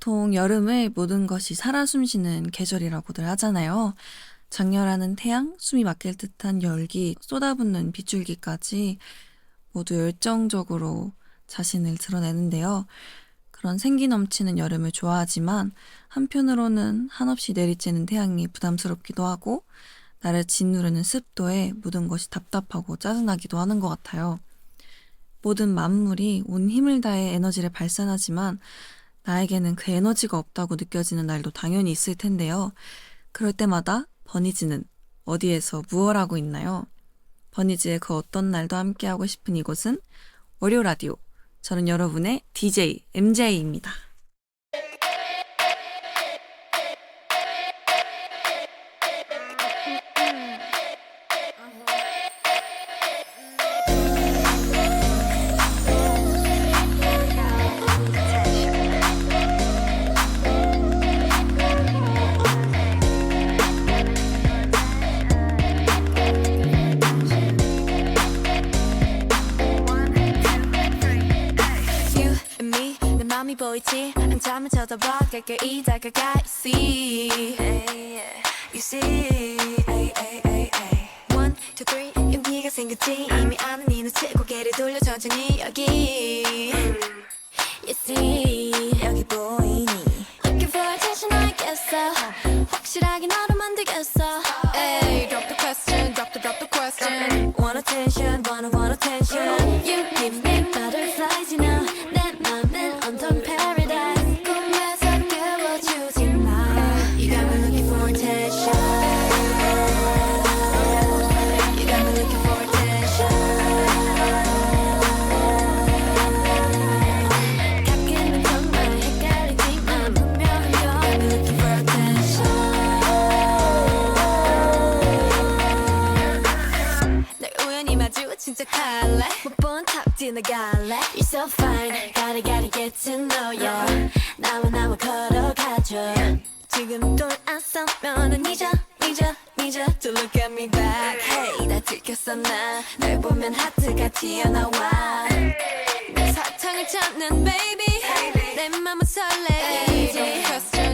보통 여름을 모든 것이 살아 숨쉬는 계절이라고들 하잖아요. 장렬하는 태양, 숨이 막힐 듯한 열기, 쏟아붓는 빗줄기까지 모두 열정적으로 자신을 드러내는데요. 그런 생기 넘치는 여름을 좋아하지만 한편으로는 한없이 내리쬐는 태양이 부담스럽기도 하고 나를 짓누르는 습도에 모든 것이 답답하고 짜증나기도 하는 것 같아요. 모든 만물이 온 힘을 다해 에너지를 발산하지만 나에게는 그 에너지가 없다고 느껴지는 날도 당연히 있을 텐데요. 그럴 때마다 버니즈는 어디에서 무얼 하고 있나요? 버니즈의 그 어떤 날도 함께하고 싶은 이곳은 월요 라디오. 저는 여러분의 DJ MJ입니다. You and me 내 맘이 보이지 한참을 쳐다봐 가까이 다가가 You see One, two, three 용기가 생겼지 이미 아는 이 눈치 고개를 돌려 천천히 여기 You see 여기 보이니 Looking for attention 알겠어 확실하게 너로 만들겠어 Ay, drop the question, drop the question Want attention, want attention You give me butterflies, you know 내 맘은 온통 paradise 꿈에서 깨워주지 마 You got me looking for attention You got me looking for attention 가끔은 정말 헷갈리지만 분명히 You got me looking for attention 날 우연히 마주 침착할래 못 본 탑 지나갈래 You're so fine gotta get to know you 나와 걸어가줘 지금 돌아서면은 잊어 To look at me back Hey 다 들켰어 나널 보면 하트가 튀어나와 내 사탕을 찾는 baby 내 맘은 설레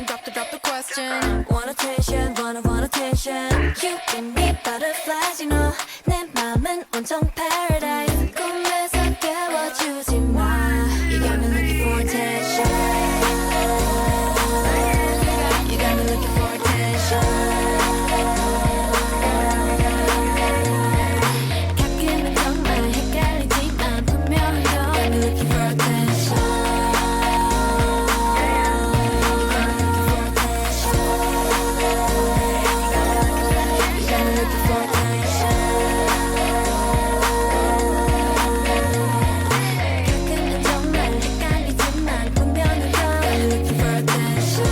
Drop the question Want attention want attention You give me butterflies you know 내 맘은 온통 paradise 꿈에서 깨워주지 마 You got me looking for attention You got me looking for attention 가끔은 정말 헷갈리지만 분명히 You got me looking for attention You got me looking for attention 가끔은 정말 헷갈리지만 분명히 You got me looking for attention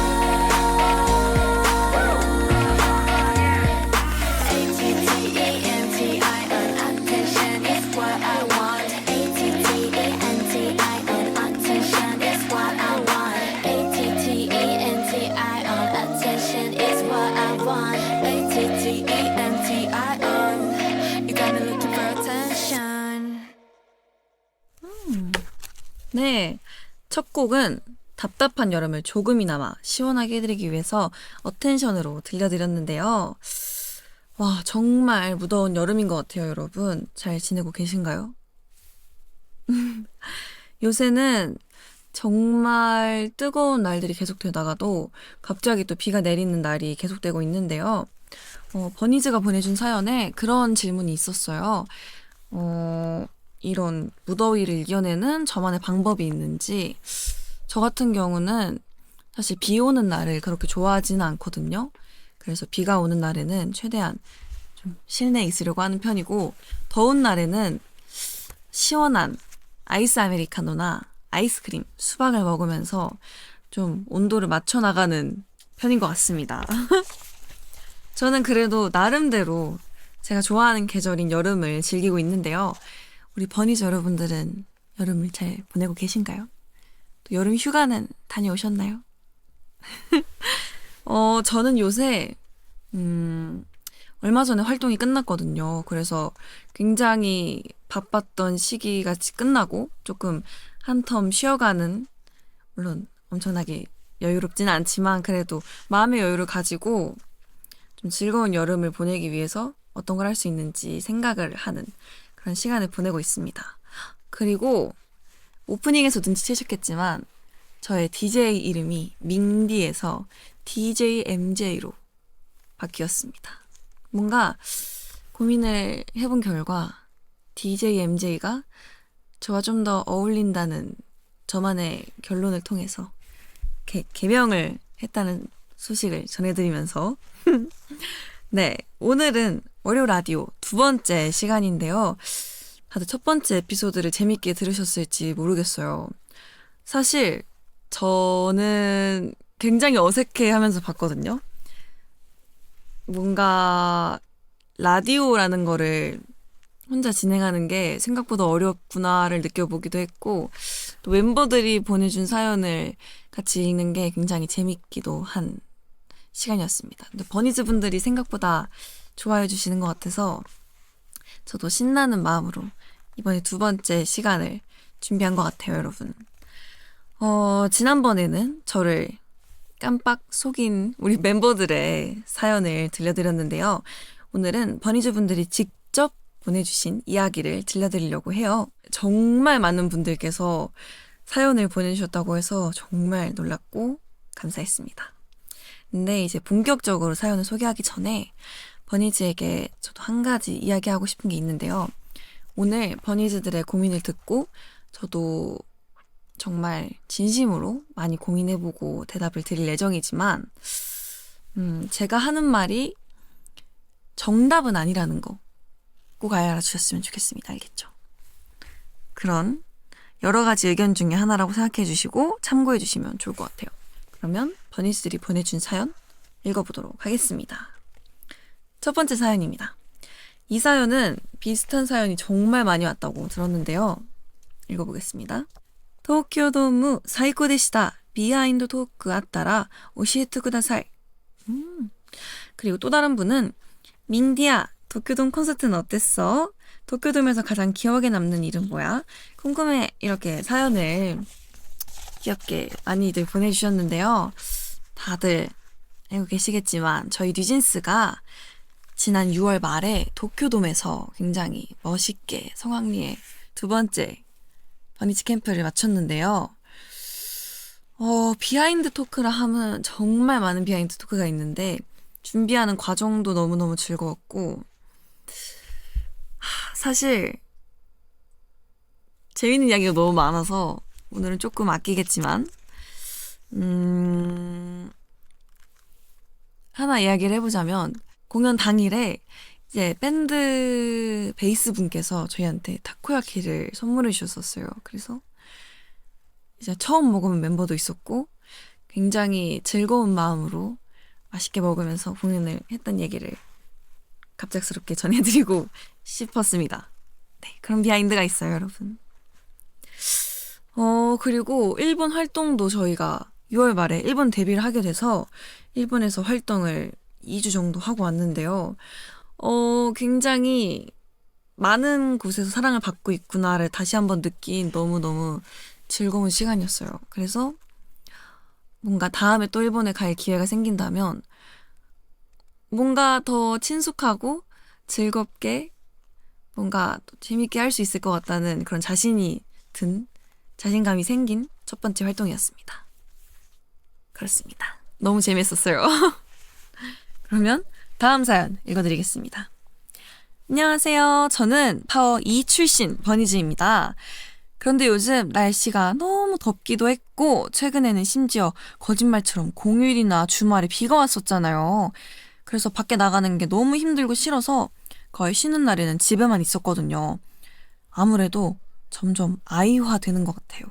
A-T-T-E-N-T-I-N Attention is what I want A-T-T-E-N-T-I-N Attention is what I want A-T-T-E-N-T-I-N Attention is what I want A-T-T-E-N-T-I-N You got me looking for attention 네, 첫 곡은 답답한 여름을 조금이나마 시원하게 해드리기 위해서 어텐션으로 들려드렸는데요. 와, 정말 무더운 여름인 것 같아요, 여러분. 잘 지내고 계신가요? 요새는 정말 뜨거운 날들이 계속되다가도 갑자기 또 비가 내리는 날이 계속되고 있는데요. 버니즈가 보내준 사연에 그런 질문이 있었어요. 이런 무더위를 이겨내는 저만의 방법이 있는지. 저 같은 경우는 사실 비 오는 날을 그렇게 좋아하지는 않거든요. 그래서 비가 오는 날에는 최대한 좀 실내에 있으려고 하는 편이고, 더운 날에는 시원한 아이스 아메리카노나 아이스크림, 수박을 먹으면서 좀 온도를 맞춰 나가는 편인 것 같습니다. 저는 그래도 나름대로 제가 좋아하는 계절인 여름을 즐기고 있는데요. 우리 버니즈 여러분들은 여름을 잘 보내고 계신가요? 또 여름 휴가는 다녀오셨나요? 저는 요새 얼마 전에 활동이 끝났거든요. 그래서 굉장히 바빴던 시기가 끝나고 조금 한 텀 쉬어가는, 물론 엄청나게 여유롭지는 않지만 그래도 마음의 여유를 가지고 좀 즐거운 여름을 보내기 위해서 어떤 걸 할 수 있는지 생각을 하는 그런 시간을 보내고 있습니다. 그리고 오프닝에서 눈치채셨겠지만 저의 DJ 이름이 밍디에서 DJ MJ로 바뀌었습니다. 뭔가 고민을 해본 결과 DJ MJ가 저와 좀 더 어울린다는 저만의 결론을 통해서 개명을 했다는 소식을 전해드리면서 네, 오늘은 월요 라디오 두 번째 시간인데요. 다들 첫 번째 에피소드를 재밌게 들으셨을지 모르겠어요. 사실 저는 굉장히 어색해 하면서 봤거든요. 뭔가 라디오라는 거를 혼자 진행하는 게 생각보다 어렵구나를 느껴보기도 했고 또 멤버들이 보내준 사연을 같이 읽는 게 굉장히 재밌기도 한 시간이었습니다. 근데 버니즈 분들이 생각보다 좋아해 주시는 것 같아서 저도 신나는 마음으로 이번에 두 번째 시간을 준비한 것 같아요, 여러분. 지난번에는 저를 깜빡 속인 우리 멤버들의 사연을 들려드렸는데요. 오늘은 버니즈 분들이 직접 보내주신 이야기를 들려드리려고 해요. 정말 많은 분들께서 사연을 보내주셨다고 해서 정말 놀랐고 감사했습니다. 근데 이제 본격적으로 사연을 소개하기 전에 버니즈에게 저도 한 가지 이야기하고 싶은 게 있는데요. 오늘 버니즈들의 고민을 듣고 저도 정말 진심으로 많이 고민해보고 대답을 드릴 예정이지만 제가 하는 말이 정답은 아니라는 거 꼭 알아주셨으면 좋겠습니다. 알겠죠? 그런 여러 가지 의견 중에 하나라고 생각해 주시고 참고해 주시면 좋을 것 같아요. 그러면 버니스들이 보내준 사연 읽어보도록 하겠습니다. 첫 번째 사연입니다. 이 사연은 비슷한 사연이 정말 많이 왔다고 들었는데요. 읽어보겠습니다. 도쿄도무 사이코でした. 비하인드 토크 あったら教えてください. 그리고 또 다른 분은 민디야, 도쿄돔 콘서트는 어땠어? 도쿄돔에서 가장 기억에 남는 일은 뭐야? 궁금해. 이렇게 사연을 귀엽게 많이들 보내주셨는데요. 다들 알고 계시겠지만 저희 뉴진스가 지난 6월 말에 도쿄돔에서 굉장히 멋있게 성황리에 두 번째 버니즈 캠프를 마쳤는데요. 비하인드 토크라 하면 정말 많은 비하인드 토크가 있는데 준비하는 과정도 너무너무 즐거웠고 사실 재밌는 이야기가 너무 많아서 오늘은 조금 아끼겠지만 하나 이야기를 해보자면 공연 당일에 이제 밴드 베이스 분께서 저희한테 타코야키를 선물해 주셨었어요. 그래서 이제 처음 먹어본 멤버도 있었고 굉장히 즐거운 마음으로 맛있게 먹으면서 공연을 했던 얘기를 갑작스럽게 전해드리고 싶었습니다. 네, 그런 비하인드가 있어요, 여러분. 그리고 일본 활동도 저희가 6월 말에 일본 데뷔를 하게 돼서 일본에서 활동을 2주 정도 하고 왔는데요. 굉장히 많은 곳에서 사랑을 받고 있구나를 다시 한번 느낀 너무너무 즐거운 시간이었어요. 그래서 뭔가 다음에 또 일본에 갈 기회가 생긴다면 뭔가 더 친숙하고 즐겁게 뭔가 또 재밌게 할 수 있을 것 같다는 그런 자신감이 생긴 첫 번째 활동이었습니다. 그렇습니다. 너무 재밌었어요. 그러면 다음 사연 읽어드리겠습니다. 안녕하세요. 저는 파워 2 출신 버니즈입니다. 그런데 요즘 날씨가 너무 덥기도 했고 최근에는 심지어 거짓말처럼 공휴일이나 주말에 비가 왔었잖아요. 그래서 밖에 나가는 게 너무 힘들고 싫어서 거의 쉬는 날에는 집에만 있었거든요. 아무래도 점점 아이화 되는 것 같아요.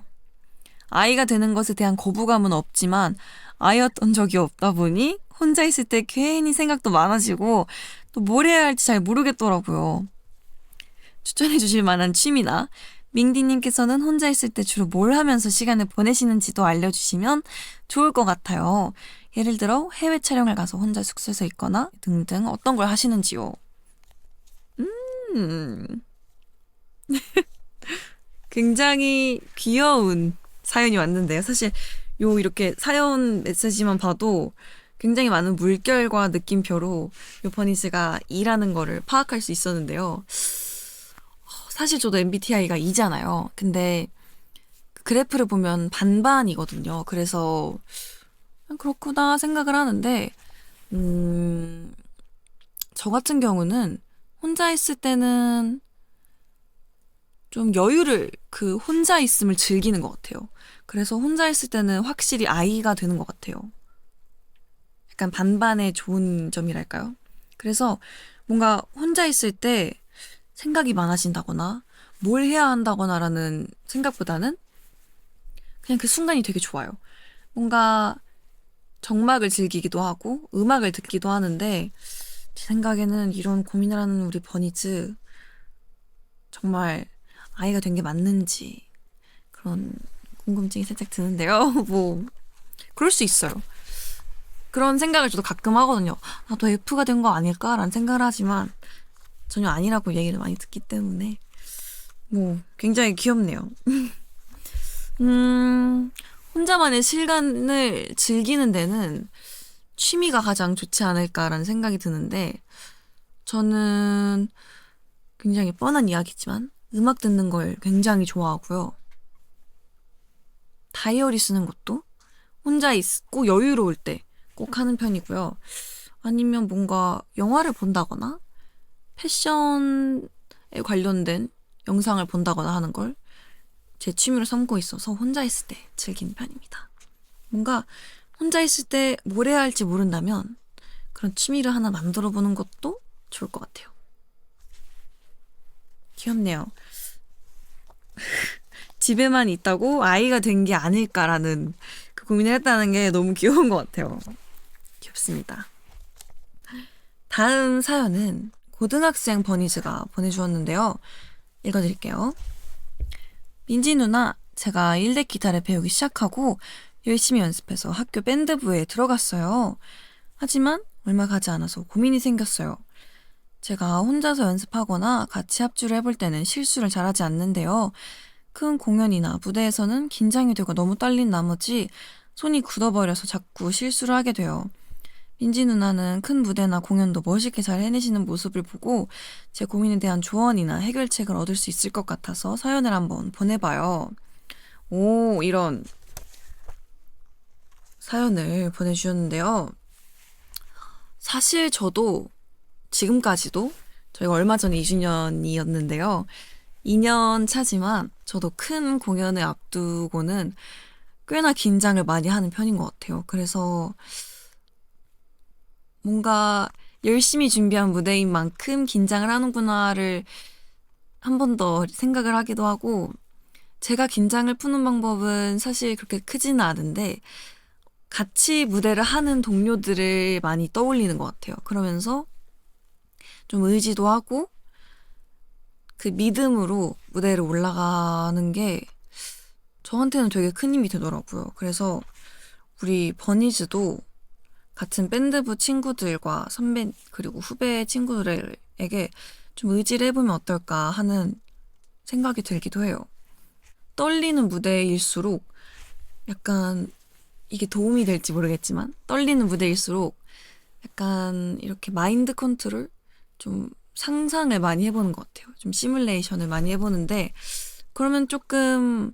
아이가 되는 것에 대한 거부감은 없지만 아이였던 적이 없다 보니 혼자 있을 때 괜히 생각도 많아지고 또 뭘 해야 할지 잘 모르겠더라고요. 추천해 주실 만한 취미나 밍디님께서는 혼자 있을 때 주로 뭘 하면서 시간을 보내시는지도 알려주시면 좋을 것 같아요. 예를 들어 해외 촬영을 가서 혼자 숙소에서 있거나 등등 어떤 걸 하시는지요. 굉장히 귀여운 사연이 왔는데요. 사실 요 이렇게 사연 메시지만 봐도 굉장히 많은 물결과 느낌표로 요 버니즈가 E라는 거를 파악할 수 있었는데요. 사실 저도 MBTI가 E잖아요. 근데 그래프를 보면 반반이거든요. 그래서 그렇구나 생각을 하는데 저 같은 경우는 혼자 있을 때는 좀 여유를 그 혼자 있음을 즐기는 것 같아요. 그래서 혼자 있을 때는 확실히 I가 되는 것 같아요. 약간 반반의 좋은 점이랄까요? 그래서 뭔가 혼자 있을 때 생각이 많아진다거나 뭘 해야 한다거나라는 생각보다는 그냥 그 순간이 되게 좋아요. 뭔가 정막을 즐기기도 하고 음악을 듣기도 하는데 제 생각에는 이런 고민을 하는 우리 버니즈 정말 아이가 된 게 맞는지 그런 궁금증이 살짝 드는데요. 뭐 그럴 수 있어요. 그런 생각을 저도 가끔 하거든요. 나도 F가 된 거 아닐까라는 생각을 하지만 전혀 아니라고 얘기를 많이 듣기 때문에 뭐 굉장히 귀엽네요. 혼자만의 시간을 즐기는 데는 취미가 가장 좋지 않을까라는 생각이 드는데 저는 굉장히 뻔한 이야기지만 음악 듣는 걸 굉장히 좋아하고요. 다이어리 쓰는 것도 혼자 있고 여유로울 때 꼭 하는 편이고요. 아니면 뭔가 영화를 본다거나 패션에 관련된 영상을 본다거나 하는 걸 제 취미로 삼고 있어서 혼자 있을 때 즐기는 편입니다. 뭔가 혼자 있을 때 뭘 해야 할지 모른다면 그런 취미를 하나 만들어 보는 것도 좋을 것 같아요. 귀엽네요. 집에만 있다고 아이가 된 게 아닐까라는 그 고민을 했다는 게 너무 귀여운 것 같아요. 귀엽습니다. 다음 사연은 고등학생 버니즈가 보내주었는데요. 읽어드릴게요. 민지 누나, 제가 일렉 기타를 배우기 시작하고 열심히 연습해서 학교 밴드부에 들어갔어요. 하지만 얼마 가지 않아서 고민이 생겼어요. 제가 혼자서 연습하거나 같이 합주를 해볼 때는 실수를 잘하지 않는데요. 큰 공연이나 무대에서는 긴장이 되고 너무 떨린 나머지 손이 굳어버려서 자꾸 실수를 하게 돼요. 민지 누나는 큰 무대나 공연도 멋있게 잘 해내시는 모습을 보고 제 고민에 대한 조언이나 해결책을 얻을 수 있을 것 같아서 사연을 한번 보내봐요. 오, 이런 사연을 보내주셨는데요. 사실 저도 지금까지도 저희가 얼마 전에 2주년이었는데요. 2년 차지만 저도 큰 공연을 앞두고는 꽤나 긴장을 많이 하는 편인 것 같아요. 그래서 뭔가 열심히 준비한 무대인 만큼 긴장을 하는구나를 한 번 더 생각을 하기도 하고 제가 긴장을 푸는 방법은 사실 그렇게 크지는 않은데 같이 무대를 하는 동료들을 많이 떠올리는 것 같아요. 그러면서 좀 의지도 하고 그 믿음으로 무대를 올라가는 게 저한테는 되게 큰 힘이 되더라고요. 그래서 우리 버니즈도 같은 밴드부 친구들과 선배 그리고 후배 친구들에게 좀 의지를 해보면 어떨까 하는 생각이 들기도 해요. 떨리는 무대일수록 약간 이게 도움이 될지 모르겠지만 떨리는 무대일수록 약간 이렇게 마인드 컨트롤 좀 상상을 많이 해보는 것 같아요. 좀 시뮬레이션을 많이 해보는데 그러면 조금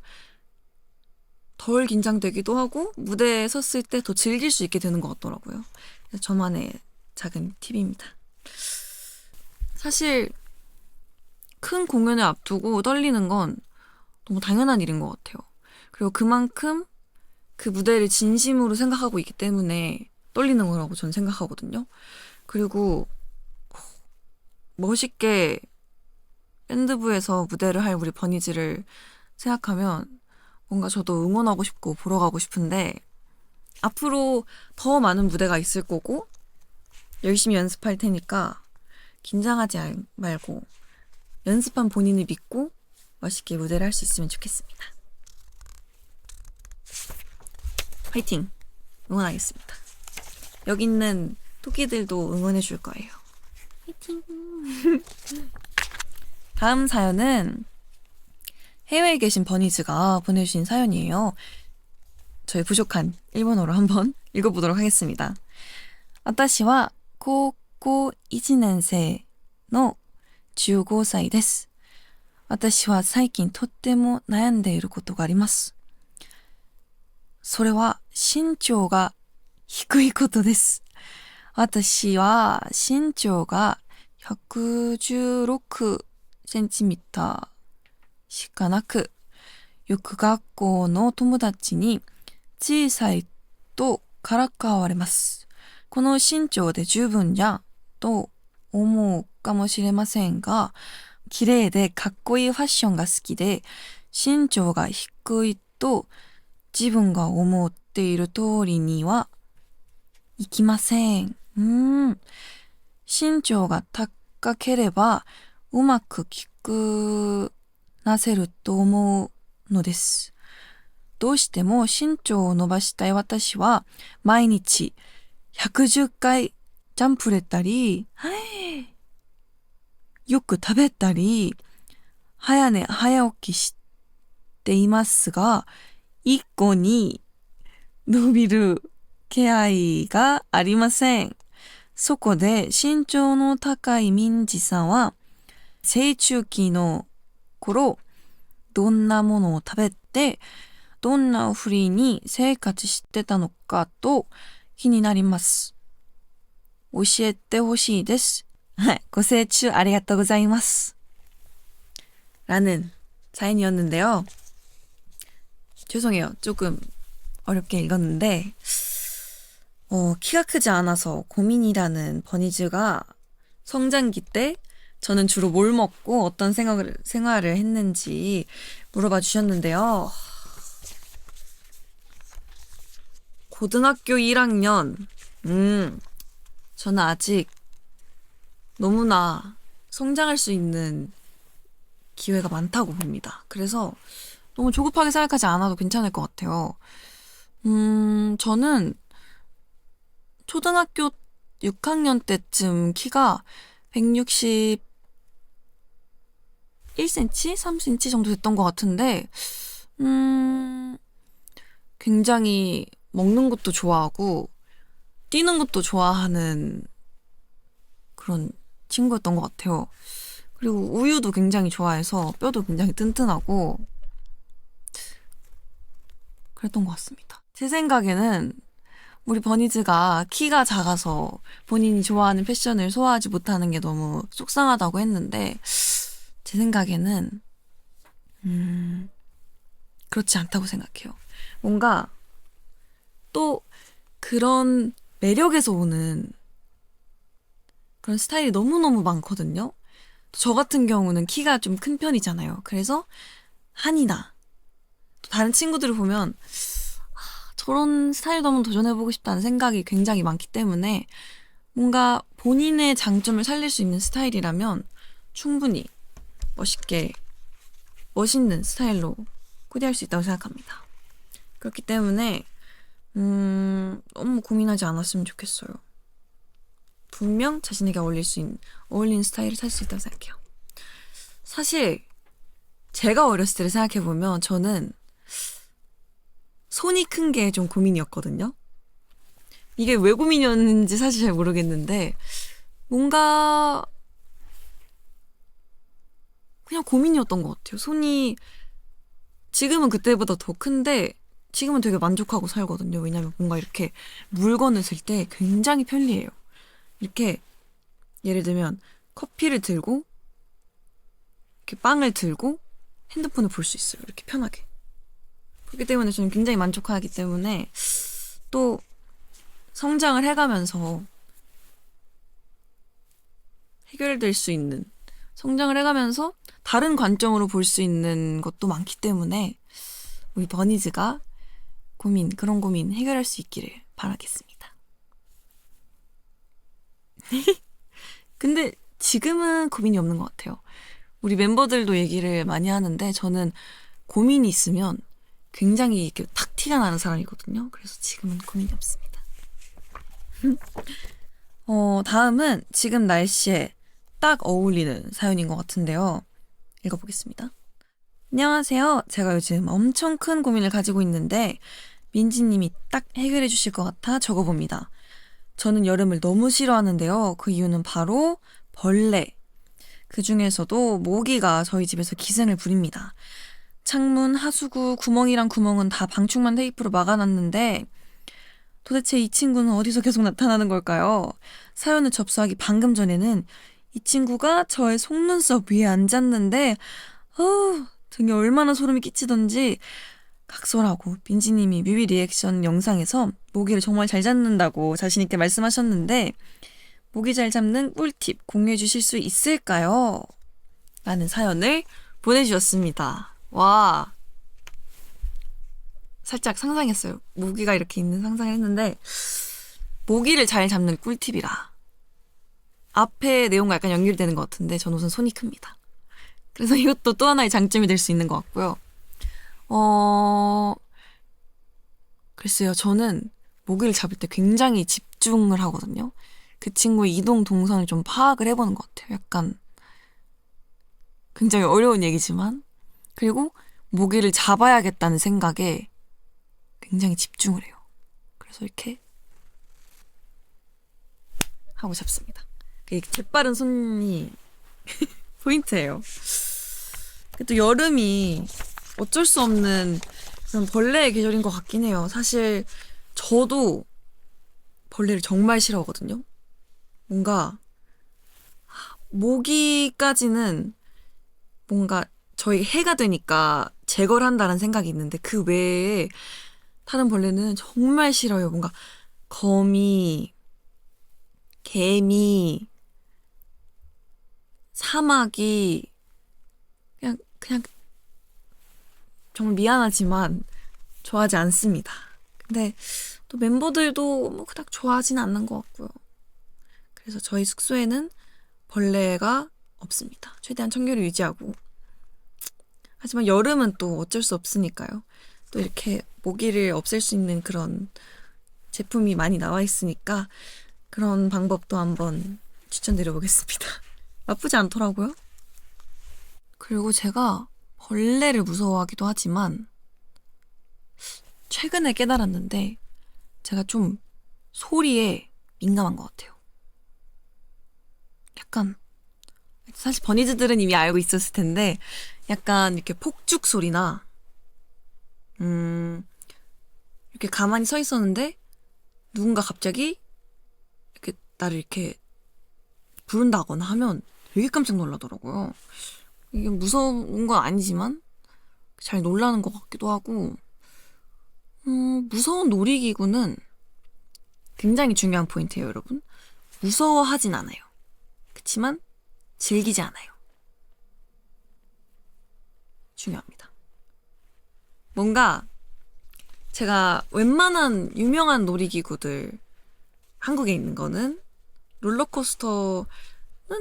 덜 긴장되기도 하고 무대에 섰을 때 더 즐길 수 있게 되는 것 같더라고요. 그래서 저만의 작은 팁입니다. 사실 큰 공연을 앞두고 떨리는 건 너무 당연한 일인 것 같아요. 그리고 그만큼 그 무대를 진심으로 생각하고 있기 때문에 떨리는 거라고 저는 생각하거든요. 그리고 멋있게 밴드부에서 무대를 할 우리 버니즈를 생각하면 뭔가 저도 응원하고 싶고 보러 가고 싶은데 앞으로 더 많은 무대가 있을 거고 열심히 연습할 테니까 긴장하지 말고 연습한 본인을 믿고 멋있게 무대를 할 수 있으면 좋겠습니다. 화이팅! 응원하겠습니다. 여기 있는 토끼들도 응원해 줄 거예요. 화이팅! 다음 사연은 해외에 계신 버니즈가 보내주신 사연이에요. 저의 부족한 일본어로 한번 읽어보도록 하겠습니다. 私は高校1年生の15歳です。私は最近とっても悩んでいることがあります。それは身長が低いことです。私は身長が116センチミーターしかなく、よく学校の友達に小さいとからかわれます。この身長で十分じゃんと思うかもしれませんが、綺麗でかっこいいファッションが好きで、身長が低いと自分が思っている通りにはいきません。身長が高ければうまく着こなせると思うのです。どうしても身長を伸ばしたい私は毎日110回ジャンプれたり、よく食べたり、早寝早起きしていますが、一個に伸びる気合がありません。そこで身長の高い民事さんは、成中期の頃、どんなものを食べて、どんなふうに生活してたのかと気になります。教えてほしいです。ご清聴ありがとうございます. 라는 사연이었는데요. 죄송해요. 조금 어렵게 읽었는데 키가 크지 않아서 고민이라는 버니즈가 성장기 때 저는 주로 뭘 먹고 어떤 생활을 했는지 물어봐 주셨는데요. 고등학교 1학년. 저는 아직 너무나 성장할 수 있는 기회가 많다고 봅니다. 그래서 너무 조급하게 생각하지 않아도 괜찮을 것 같아요. 저는 초등학교 6학년 때쯤 키가 161cm, 3cm 정도 됐던 것 같은데, 굉장히 먹는 것도 좋아하고, 뛰는 것도 좋아하는 그런 친구였던 것 같아요. 그리고 우유도 굉장히 좋아해서 뼈도 굉장히 튼튼하고 그랬던 것 같습니다. 제 생각에는 우리 버니즈가 키가 작아서 본인이 좋아하는 패션을 소화하지 못하는 게 너무 속상하다고 했는데 제 생각에는 그렇지 않다고 생각해요. 뭔가 또 그런 매력에서 오는 그런 스타일이 너무너무 많거든요. 저 같은 경우는 키가 좀 큰 편이잖아요. 그래서 한이나 또 다른 친구들을 보면 저런 스타일도 한번 도전해보고 싶다는 생각이 굉장히 많기 때문에 뭔가 본인의 장점을 살릴 수 있는 스타일이라면 충분히 멋있게 멋있는 스타일로 코디할 수 있다고 생각합니다. 그렇기 때문에 너무 고민하지 않았으면 좋겠어요. 분명 자신에게 어울리는 스타일을 찾을 수 있다고 생각해요. 사실 제가 어렸을 때를 생각해보면 저는 손이 큰 게 좀 고민이었거든요. 이게 왜 고민이었는지 사실 잘 모르겠는데 뭔가 그냥 고민이었던 것 같아요. 손이 지금은 그때보다 더 큰데 지금은 되게 만족하고 살거든요. 왜냐면 뭔가 이렇게 물건을 들 때 굉장히 편리해요. 이렇게 예를 들면 커피를 들고 이렇게 빵을 들고 핸드폰을 볼 수 있어요. 이렇게 편하게. 그렇기 때문에 저는 굉장히 만족하기 때문에 또 성장을 해가면서 해결될 수 있는 성장을 해가면서 다른 관점으로 볼 수 있는 것도 많기 때문에 우리 버니즈가 그런 고민 해결할 수 있기를 바라겠습니다. 근데 지금은 고민이 없는 것 같아요. 우리 멤버들도 얘기를 많이 하는데 저는 고민이 있으면 굉장히 이렇게 탁 티가 나는 사람이거든요. 그래서 지금은 고민이 없습니다. 다음은 지금 날씨에 딱 어울리는 사연인 것 같은데요. 읽어보겠습니다. 안녕하세요. 제가 요즘 엄청 큰 고민을 가지고 있는데 민지님이 딱 해결해 주실 것 같아 적어봅니다. 저는 여름을 너무 싫어하는데요. 그 이유는 바로 벌레. 그 중에서도 모기가 저희 집에서 기생을 부립니다. 창문, 하수구, 구멍이랑 구멍은 다 방충망 테이프로 막아놨는데 도대체 이 친구는 어디서 계속 나타나는 걸까요? 사연을 접수하기 방금 전에는 이 친구가 저의 속눈썹 위에 앉았는데 등에 얼마나 소름이 끼치던지 각설하고 민지님이 뮤비 리액션 영상에서 모기를 정말 잘 잡는다고 자신있게 말씀하셨는데 모기 잘 잡는 꿀팁 공유해 주실 수 있을까요? 라는 사연을 보내주셨습니다. 와, 살짝 상상했어요. 모기가 이렇게 있는 상상을 했는데 모기를 잘 잡는 꿀팁이라. 앞에 내용과 약간 연결되는 것 같은데 전 우선 손이 큽니다. 그래서 이것도 또 하나의 장점이 될 수 있는 것 같고요. 글쎄요. 저는 모기를 잡을 때 굉장히 집중을 하거든요. 그 친구의 이동 동선을 좀 파악을 해보는 것 같아요. 약간 굉장히 어려운 얘기지만 그리고 모기를 잡아야겠다는 생각에 굉장히 집중을 해요. 그래서 이렇게 하고 잡습니다. 재빠른 손이 포인트예요. 또 여름이 어쩔 수 없는 그런 벌레의 계절인 것 같긴 해요. 사실 저도 벌레를 정말 싫어하거든요. 뭔가 모기까지는 뭔가 저희 해가 되니까 제거를 한다는 생각이 있는데 그 외에 다른 벌레는 정말 싫어요. 뭔가 거미, 개미, 사마귀 그냥 정말 미안하지만 좋아하지 않습니다. 근데 또 멤버들도 뭐 그닥 좋아하지는 않는 것 같고요. 그래서 저희 숙소에는 벌레가 없습니다. 최대한 청결을 유지하고. 하지만 여름은 또 어쩔 수 없으니까요. 또 이렇게 모기를 없앨 수 있는 그런 제품이 많이 나와 있으니까 그런 방법도 한번 추천드려보겠습니다. 나쁘지 않더라고요. 그리고 제가 벌레를 무서워하기도 하지만 최근에 깨달았는데 제가 좀 소리에 민감한 것 같아요. 약간 사실 버니즈들은 이미 알고 있었을 텐데 약간 이렇게 폭죽 소리나 이렇게 가만히 서 있었는데 누군가 갑자기 이렇게 나를 이렇게 부른다거나 하면 되게 깜짝 놀라더라고요. 이게 무서운 건 아니지만 잘 놀라는 것 같기도 하고 무서운 놀이기구는 굉장히 중요한 포인트예요, 여러분. 무서워하진 않아요. 그치만 즐기지 않아요. 중요합니다. 뭔가 제가 웬만한 유명한 놀이기구들 한국에 있는 거는 롤러코스터는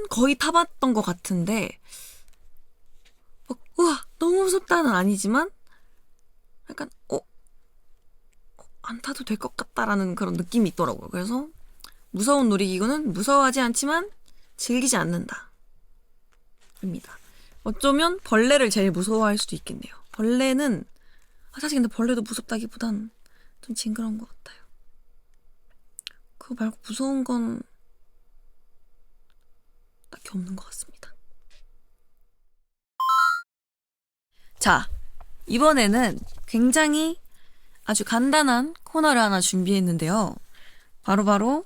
거의 타봤던 것 같은데 우와 너무 무섭다는 아니지만 약간 안 타도 될 것 같다라는 그런 느낌이 있더라고요. 그래서 무서운 놀이기구는 무서워하지 않지만 즐기지 않는다 입니다. 어쩌면 벌레를 제일 무서워할 수도 있겠네요. 벌레는 사실 근데 벌레도 무섭다기보단 좀 징그러운 것 같아요. 그거 말고 무서운 건 딱히 없는 것 같습니다. 자, 이번에는 굉장히 아주 간단한 코너를 하나 준비했는데요. 바로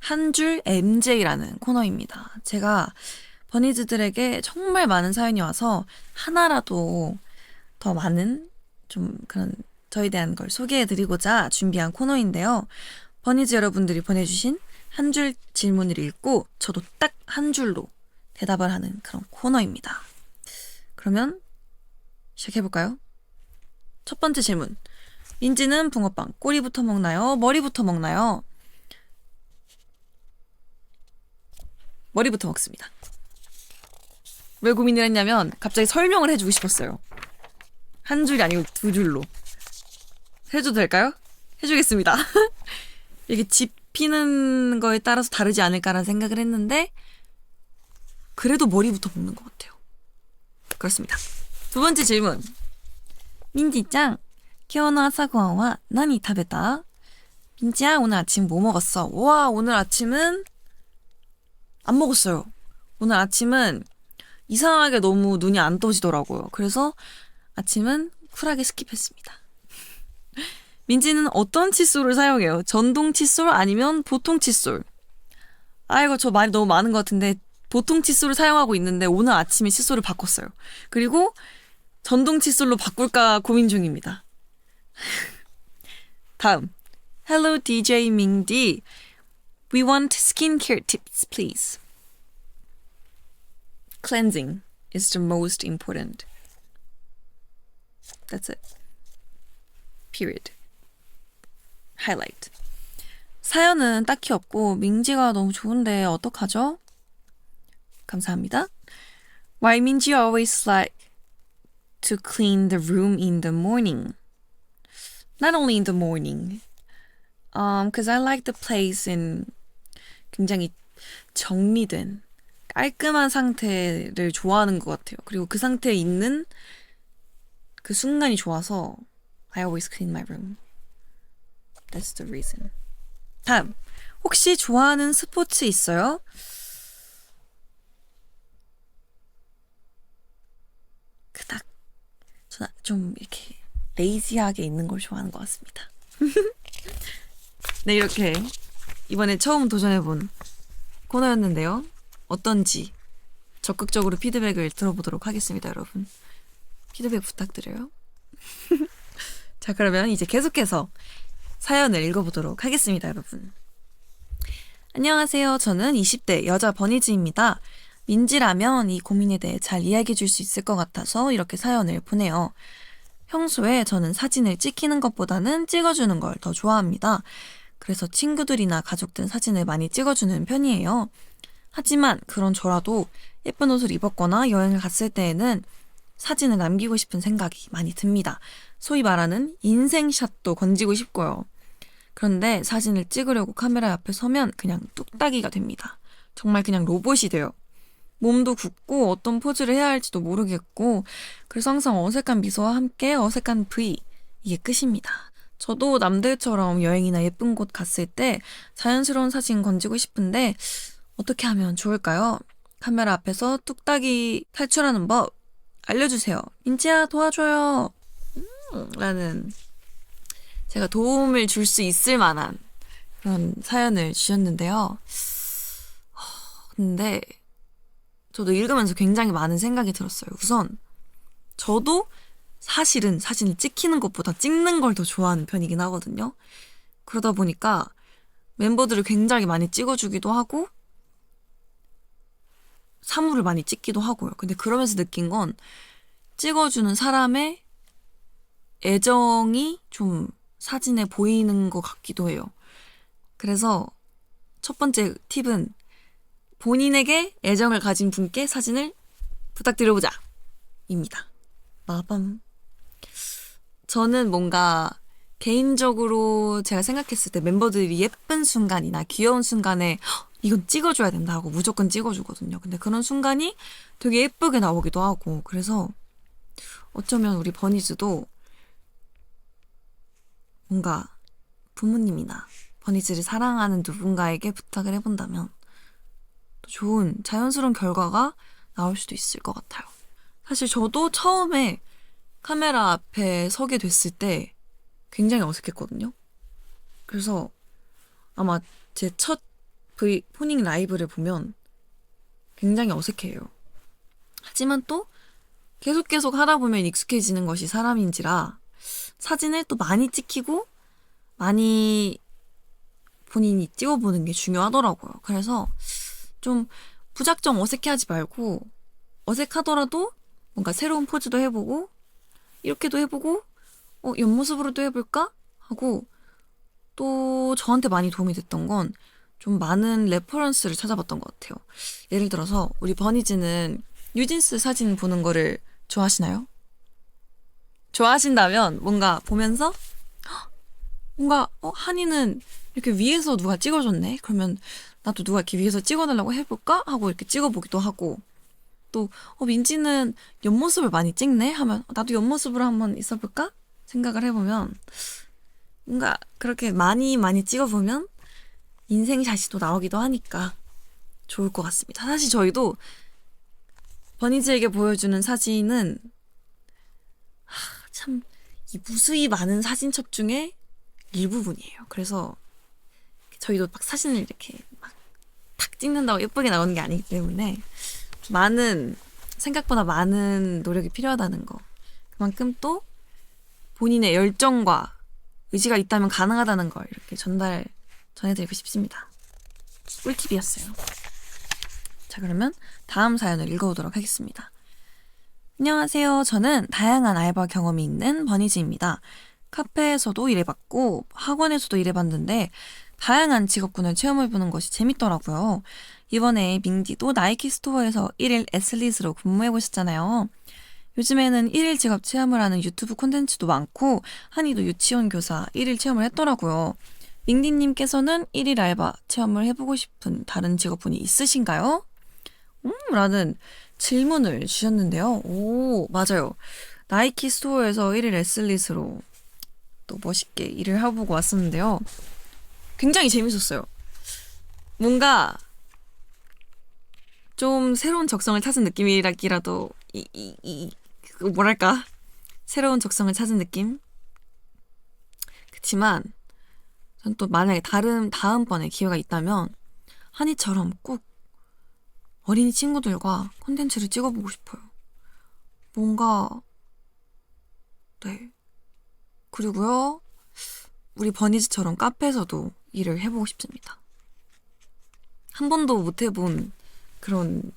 한 줄 MJ라는 코너입니다. 제가 버니즈들에게 정말 많은 사연이 와서 하나라도 더 많은 좀 그런 저에 대한 걸 소개해드리고자 준비한 코너인데요. 버니즈 여러분들이 보내주신 한 줄 질문을 읽고 저도 딱 한 줄로 대답을 하는 그런 코너입니다. 그러면 시작해볼까요? 첫 번째 질문. 민지는 붕어빵 꼬리부터 먹나요? 머리부터 먹나요? 머리부터 먹습니다. 왜 고민을 했냐면 갑자기 설명을 해주고 싶었어요. 한 줄이 아니고 두 줄로. 해줘도 될까요? 해주겠습니다. 이게 집히는 거에 따라서 다르지 않을까라는 생각을 했는데 그래도 머리부터 먹는 것 같아요. 그렇습니다. 두 번째 질문. 민지짱, 今日の朝ごはんは何食べた? 민지야, 오늘 아침 뭐 먹었어? 와, 오늘 아침은 안 먹었어요. 오늘 아침은 이상하게 너무 눈이 안 떠지더라고요. 그래서 아침은 쿨하게 스킵했습니다. 민지는 어떤 칫솔을 사용해요? 전동 칫솔 아니면 보통 칫솔? 아이고, 저 말이 너무 많은 것 같은데 보통 칫솔을 사용하고 있는데 오늘 아침에 칫솔을 바꿨어요. 그리고 전동 칫솔로 바꿀까 고민 중입니다. 다음. Hello DJ Mingdi. We want skincare tips, please. Cleansing is the most important. That's it. Period. Highlight. 사연은 딱히 없고 민지가 너무 좋은데 어떡하죠? 감사합니다. Why Minji always like to clean the room in the morning? Not only in the morning. Because I like the place in 굉장히 정리된 깔끔한 상태를 좋아하는 것 같아요. 그리고 그 상태에 있는 그 순간이 좋아서 I always clean my room. That's the reason. 다음. 혹시 좋아하는 스포츠 있어요? 그닥 저는 좀 이렇게 레이지하게 있는 걸 좋아하는 것 같습니다. 네, 이렇게 이번에 처음 도전해본 코너였는데요. 어떤지 적극적으로 피드백을 들어보도록 하겠습니다, 여러분. 피드백 부탁드려요. 자, 그러면 이제 계속해서 사연을 읽어보도록 하겠습니다, 여러분. 안녕하세요. 저는 20대 여자 버니즈입니다. 민지라면 이 고민에 대해 잘 이야기해 줄 수 있을 것 같아서 이렇게 사연을 보내요. 평소에 저는 사진을 찍히는 것보다는 찍어주는 걸 더 좋아합니다. 그래서 친구들이나 가족들 사진을 많이 찍어주는 편이에요. 하지만 그런 저라도 예쁜 옷을 입었거나 여행을 갔을 때에는 사진을 남기고 싶은 생각이 많이 듭니다. 소위 말하는 인생샷도 건지고 싶고요. 그런데 사진을 찍으려고 카메라 앞에 서면 그냥 뚝딱이가 됩니다. 정말 그냥 로봇이 돼요. 몸도 굳고 어떤 포즈를 해야 할지도 모르겠고 그래서 항상 어색한 미소와 함께 어색한 V 이게 끝입니다. 저도 남들처럼 여행이나 예쁜 곳 갔을 때 자연스러운 사진 건지고 싶은데 어떻게 하면 좋을까요? 카메라 앞에서 뚝딱이 탈출하는 법 알려주세요. 민지야 도와줘요. 라는 제가 도움을 줄 수 있을 만한 그런 사연을 주셨는데요. 근데 저도 읽으면서 굉장히 많은 생각이 들었어요. 우선 저도 사실은 사진을 찍히는 것보다 찍는 걸 더 좋아하는 편이긴 하거든요. 그러다 보니까 멤버들을 굉장히 많이 찍어주기도 하고 사물을 많이 찍기도 하고요. 근데 그러면서 느낀 건 찍어주는 사람의 애정이 좀 사진에 보이는 것 같기도 해요. 그래서 첫 번째 팁은 본인에게 애정을 가진 분께 사진을 부탁드려보자 입니다. 마밤. 저는 뭔가 개인적으로 제가 생각했을 때 멤버들이 예쁜 순간이나 귀여운 순간에 이건 찍어줘야 된다 하고 무조건 찍어주거든요. 근데 그런 순간이 되게 예쁘게 나오기도 하고 그래서 어쩌면 우리 버니즈도 뭔가 부모님이나 버니즈를 사랑하는 누군가에게 부탁을 해본다면 또 좋은 자연스러운 결과가 나올 수도 있을 것 같아요. 사실 저도 처음에 카메라 앞에 서게 됐을 때 굉장히 어색했거든요. 그래서 아마 제 첫 포닝 라이브를 보면 굉장히 어색해요. 하지만 또 계속 하다 보면 익숙해지는 것이 사람인지라 사진을 또 많이 찍히고 많이 본인이 찍어보는 게 중요하더라고요. 그래서 좀 부작정 어색해하지 말고 어색하더라도 뭔가 새로운 포즈도 해보고 이렇게도 해보고 옆모습으로도 해볼까? 하고 또 저한테 많이 도움이 됐던 건 좀 많은 레퍼런스를 찾아봤던 것 같아요. 예를 들어서 우리 버니즈는 뉴진스 사진 보는 거를 좋아하시나요? 좋아하신다면 뭔가 보면서 뭔가 한이는 이렇게 위에서 누가 찍어줬네? 그러면 나도 누가 이렇게 위에서 찍어달라고 해볼까? 하고 이렇게 찍어보기도 하고 또 민지는 옆모습을 많이 찍네? 하면 나도 옆모습으로 한번 있어볼까? 생각을 해보면 뭔가 그렇게 많이 찍어보면 인생샷이 또 나오기도 하니까 좋을 것 같습니다. 사실 저희도 버니즈에게 보여주는 사진은 참 이 무수히 많은 사진첩 중에 일부분이에요. 그래서 저희도 막 사진을 이렇게 막 탁 찍는다고 예쁘게 나오는 게 아니기 때문에 생각보다 많은 노력이 필요하다는 거. 그만큼 또 본인의 열정과 의지가 있다면 가능하다는 걸 이렇게 전해드리고 싶습니다. 꿀팁이었어요. 자, 그러면 다음 사연을 읽어보도록 하겠습니다. 안녕하세요. 저는 다양한 알바 경험이 있는 버니즈입니다. 카페에서도 일해봤고 학원에서도 일해봤는데 다양한 직업군을 체험해보는 것이 재밌더라고요. 이번에 민디도 나이키 스토어에서 1일 애슬릿으로 근무해보셨잖아요. 요즘에는 1일 직업 체험을 하는 유튜브 콘텐츠도 많고 한이도 유치원 교사 1일 체험을 했더라고요. 민디님께서는 1일 알바 체험을 해보고 싶은 다른 직업군이 있으신가요? 라는 질문을 주셨는데요. 오, 맞아요. 나이키 스토어에서 1일 애슬릿으로 또 멋있게 일을 해보고 왔었는데요. 굉장히 재밌었어요. 뭔가 좀 새로운 적성을 찾은 느낌이라기라도 뭐랄까 새로운 적성을 찾은 느낌? 그치만 전 또 만약에 다음번에 기회가 있다면 한이처럼 꼭 어린이 친구들과 콘텐츠를 찍어보고 싶어요. 뭔가 네. 그리고요. 우리 버니즈처럼 카페에서도 일을 해보고 싶습니다. 한 번도 못 해본 그런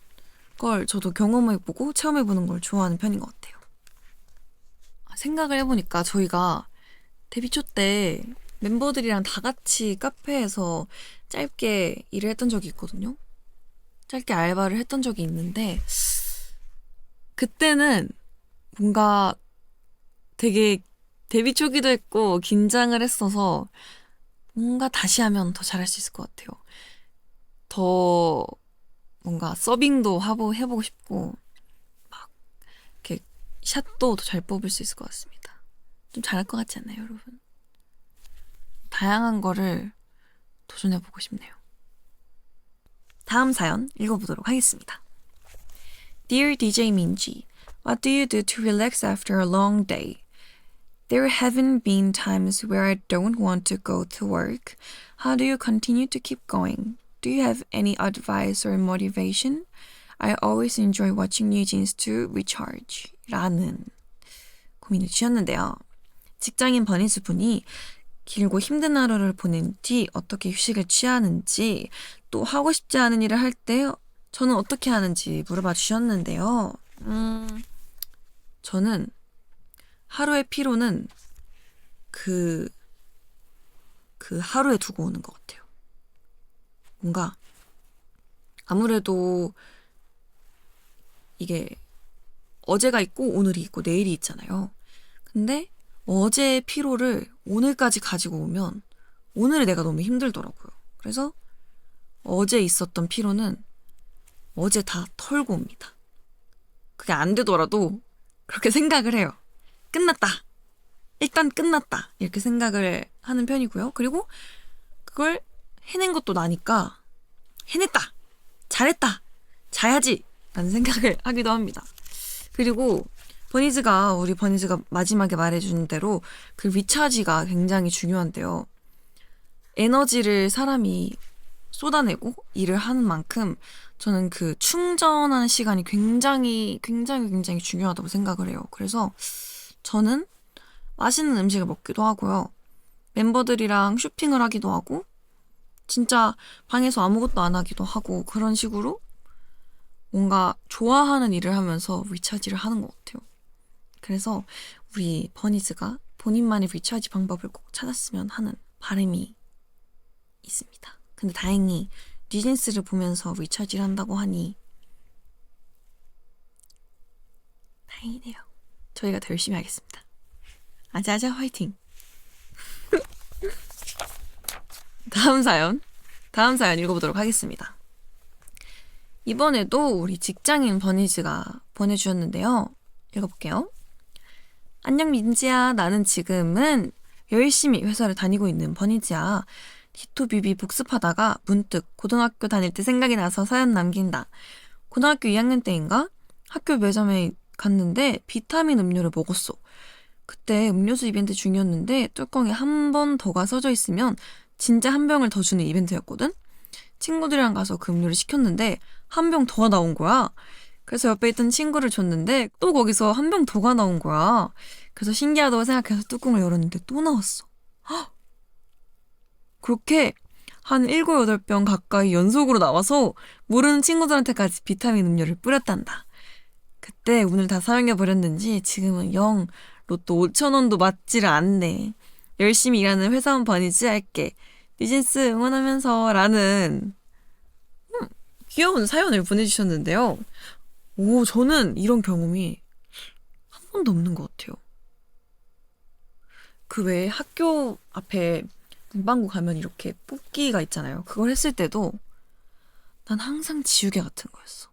걸 저도 경험해보고 체험해보는 걸 좋아하는 편인 것 같아요. 생각을 해보니까 저희가 데뷔 초 때 멤버들이랑 다 같이 카페에서 짧게 일을 했던 적이 있거든요. 짧게 알바를 했던 적이 있는데 그때는 뭔가 되게 데뷔 초기도 했고 긴장을 했어서 뭔가 다시 하면 더 잘할 수 있을 것 같아요. 더 뭔가 서빙도 해보고 싶고 막 이렇게 샷도 더 잘 뽑을 수 있을 것 같습니다. 좀 잘할 것 같지 않나요, 여러분? 다양한 거를 도전해보고 싶네요. 다음 사연 읽어보도록 하겠습니다. Dear DJ Minji, what do you do to relax after a long day? There haven't been times where I don't want to go to work. How do you continue to keep going? Do you have any advice or motivation? I always enjoy watching new jeans to recharge. 라는 고민을 주셨는데요. 직장인 버니즈 분이 길고 힘든 하루를 보낸 뒤 어떻게 휴식을 취하는지 또 하고 싶지 않은 일을 할 때 저는 어떻게 하는지 물어봐 주셨는데요. 저는 하루의 피로는 그 하루에 두고 오는 것 같아요. 뭔가 아무래도 이게 어제가 있고 오늘이 있고 내일이 있잖아요. 근데 어제의 피로를 오늘까지 가지고 오면 오늘 내가 너무 힘들더라고요. 그래서 어제 있었던 피로는 어제 다 털고 옵니다. 그게 안 되더라도 그렇게 생각을 해요. 끝났다. 일단 끝났다. 이렇게 생각을 하는 편이고요. 그리고 그걸 해낸 것도 나니까 해냈다. 잘했다. 자야지. 라는 생각을 하기도 합니다. 그리고 우리 버니즈가 마지막에 말해준 대로 그 리차지가 굉장히 중요한데요. 에너지를 사람이 쏟아내고 일을 하는 만큼 저는 그 충전하는 시간이 굉장히 중요하다고 생각을 해요. 그래서 저는 맛있는 음식을 먹기도 하고요. 멤버들이랑 쇼핑을 하기도 하고 진짜 방에서 아무것도 안 하기도 하고 그런 식으로 뭔가 좋아하는 일을 하면서 리차지를 하는 것 같아요. 그래서 우리 버니즈가 본인만의 리차지 방법을 꼭 찾았으면 하는 바람이 있습니다. 근데 다행히 뉴진스를 보면서 리차지를 한다고 하니 다행이네요. 저희가 더 열심히 하겠습니다. 아자아자 화이팅! 다음 사연 읽어보도록 하겠습니다. 이번에도 우리 직장인 버니즈가 보내주셨는데요. 읽어볼게요. 안녕 민지야. 나는 지금은 열심히 회사를 다니고 있는 버니지야. 디토비비 복습하다가 문득 고등학교 다닐 때 생각이 나서 사연 남긴다. 고등학교 2학년 때인가? 학교 매점에 갔는데 비타민 음료를 먹었어. 그때 음료수 이벤트 중이었는데 뚜껑에 한 번 더가 써져 있으면 진짜 한 병을 더 주는 이벤트였거든? 친구들이랑 가서 그 음료를 시켰는데 한 병 더가 나온 거야. 그래서 옆에 있던 친구를 줬는데 또 거기서 한 병 더가 나온 거야. 그래서 신기하다고 생각해서 뚜껑을 열었는데 또 나왔어. 그렇게 한 7, 8병 가까이 연속으로 나와서 모르는 친구들한테까지 비타민 음료를 뿌렸단다. 그때 운을 다 사용해버렸는지 지금은 영 로또 5,000원도 맞지를 않네. 열심히 일하는 회사원 버니지 할게. 뉴진스 응원하면서 라는 귀여운 사연을 보내주셨는데요. 오, 저는 이런 경험이 한 번도 없는 것 같아요. 그 외에 학교 앞에 문방구 가면 이렇게 뽑기가 있잖아요. 그걸 했을 때도 난 항상 지우개 같은 거였어.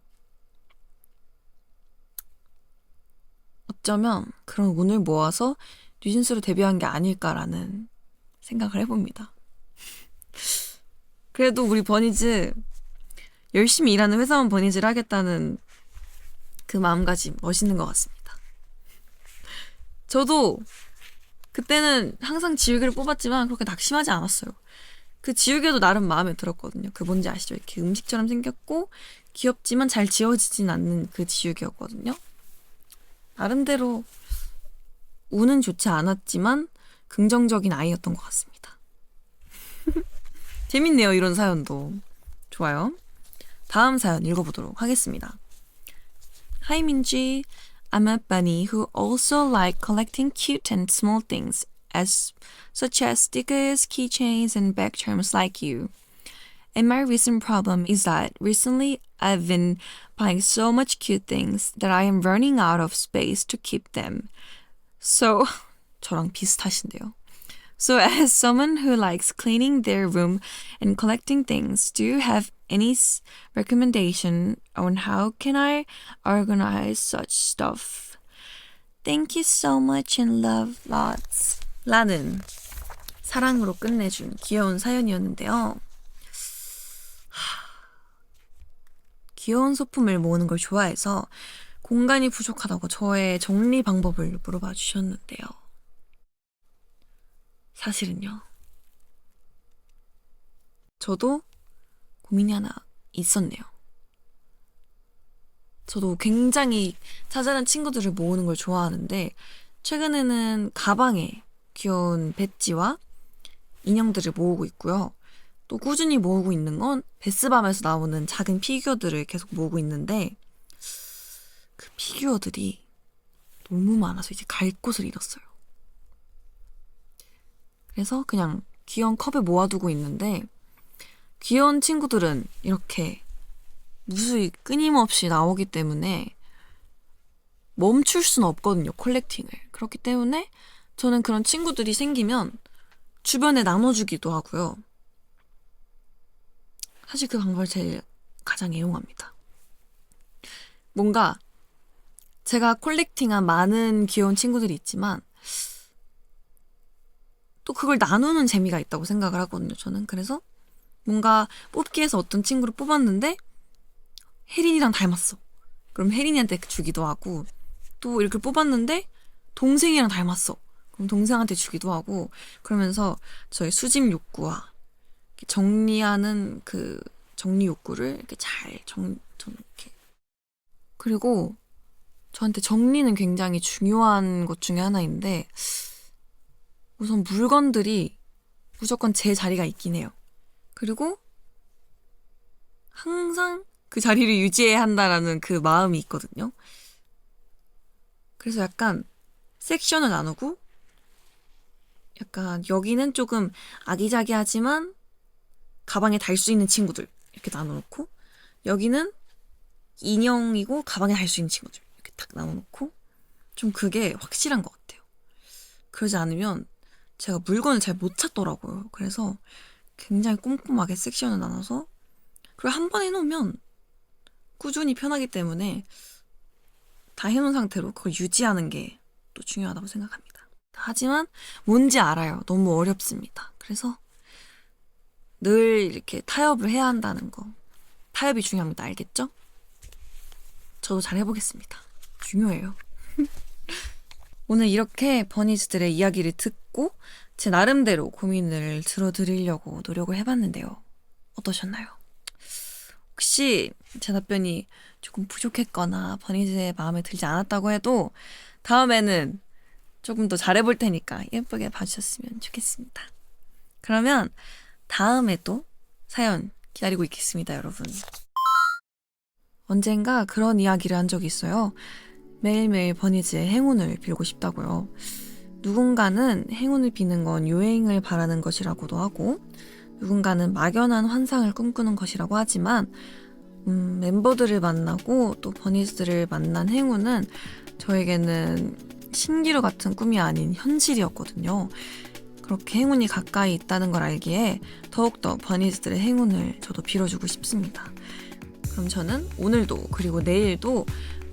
어쩌면 그런 운을 모아서 뉴진스로 데뷔한 게 아닐까라는 생각을 해봅니다. 그래도 우리 버니즈 열심히 일하는 회사원 버니즈를 하겠다는 그 마음가짐 멋있는 것 같습니다. 저도 그때는 항상 지우개를 뽑았지만 그렇게 낙심하지 않았어요. 그 지우개도 나름 마음에 들었거든요. 그 뭔지 아시죠? 이렇게 음식처럼 생겼고 귀엽지만 잘 지워지진 않는 그 지우개였거든요. 나름대로 운은 좋지 않았지만 긍정적인 아이였던 것 같습니다. 재밌네요, 이런 사연도. 좋아요. 다음 사연 읽어보도록 하겠습니다. Hi Minji, I'm a bunny who also like collecting cute and small things such as stickers, keychains, and bag charms like you. And my recent problem is that recently I've been buying so much cute things that I am running out of space to keep them. So, 저랑 비슷하신데요. So as someone who likes cleaning their room and collecting things, do you have any recommendation on how can I organize such stuff? Thank you so much and love lots. 라는 사랑으로 끝내준 귀여운 사연이었는데요. 귀여운 소품을 모으는 걸 좋아해서 공간이 부족하다고 저의 정리 방법을 물어봐 주셨는데요. 사실은요. 저도 고민이 하나 있었네요. 저도 굉장히 자잘한 친구들을 모으는 걸 좋아하는데 최근에는 가방에 귀여운 배지와 인형들을 모으고 있고요. 또 꾸준히 모으고 있는 건 베스밤에서 나오는 작은 피규어들을 계속 모으고 있는데 그 피규어들이 너무 많아서 이제 갈 곳을 잃었어요. 그래서 그냥 귀여운 컵에 모아두고 있는데 귀여운 친구들은 이렇게 무수히 끊임없이 나오기 때문에 멈출 수는 없거든요, 컬렉팅을. 그렇기 때문에 저는 그런 친구들이 생기면 주변에 나눠주기도 하고요. 사실 그 방법을 제일 가장 애용합니다. 뭔가 제가 컬렉팅한 많은 귀여운 친구들이 있지만 또 그걸 나누는 재미가 있다고 생각을 하거든요, 저는. 그래서 뭔가 뽑기에서 어떤 친구를 뽑았는데 혜린이랑 닮았어. 그럼 혜린이한테 주기도 하고 또 이렇게 뽑았는데 동생이랑 닮았어. 그럼 동생한테 주기도 하고 그러면서 저의 수집 욕구와 정리하는 그 정리 욕구를 이렇게 잘 저는 이렇게. 그리고 저한테 정리는 굉장히 중요한 것 중에 하나인데 우선 물건들이 무조건 제 자리가 있긴 해요. 그리고 항상 그 자리를 유지해야 한다라는 그 마음이 있거든요. 그래서 약간 섹션을 나누고 약간 여기는 조금 아기자기하지만 가방에 달 수 있는 친구들 이렇게 나눠놓고 여기는 인형이고 가방에 달 수 있는 친구들 이렇게 딱 나눠놓고 좀 그게 확실한 것 같아요. 그러지 않으면 제가 물건을 잘 못 찾더라고요. 그래서 굉장히 꼼꼼하게 섹션을 나눠서 그리고 한 번 해놓으면 꾸준히 편하기 때문에 다 해놓은 상태로 그걸 유지하는 게 또 것도 중요하다고 생각합니다. 하지만 뭔지 알아요. 너무 어렵습니다. 그래서 늘 이렇게 타협을 해야 한다는 거. 타협이 중요합니다. 알겠죠? 저도 잘 해보겠습니다. 중요해요. 오늘 이렇게 버니즈들의 이야기를 듣고 제 나름대로 고민을 들어드리려고 노력을 해봤는데요. 어떠셨나요? 혹시 제 답변이 조금 부족했거나 버니즈의 마음에 들지 않았다고 해도 다음에는 조금 더 잘해볼 테니까 예쁘게 봐주셨으면 좋겠습니다. 그러면 다음에 또 사연 기다리고 있겠습니다, 여러분. 언젠가 그런 이야기를 한 적이 있어요. 매일매일 버니즈의 행운을 빌고 싶다고요. 누군가는 행운을 비는 건 요행을 바라는 것이라고도 하고 누군가는 막연한 환상을 꿈꾸는 것이라고 하지만 멤버들을 만나고 또 버니즈들을 만난 행운은 저에게는 신기루 같은 꿈이 아닌 현실이었거든요. 그렇게 행운이 가까이 있다는 걸 알기에 더욱더 버니즈들의 행운을 저도 빌어주고 싶습니다. 그럼 저는 오늘도 그리고 내일도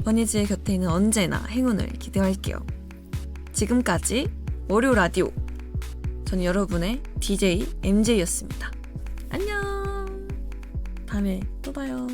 버니즈의 곁에 있는 언제나 행운을 기대할게요. 지금까지 월요 라디오. 전 여러분의 DJ MJ였습니다. 안녕. 다음에 또 봐요.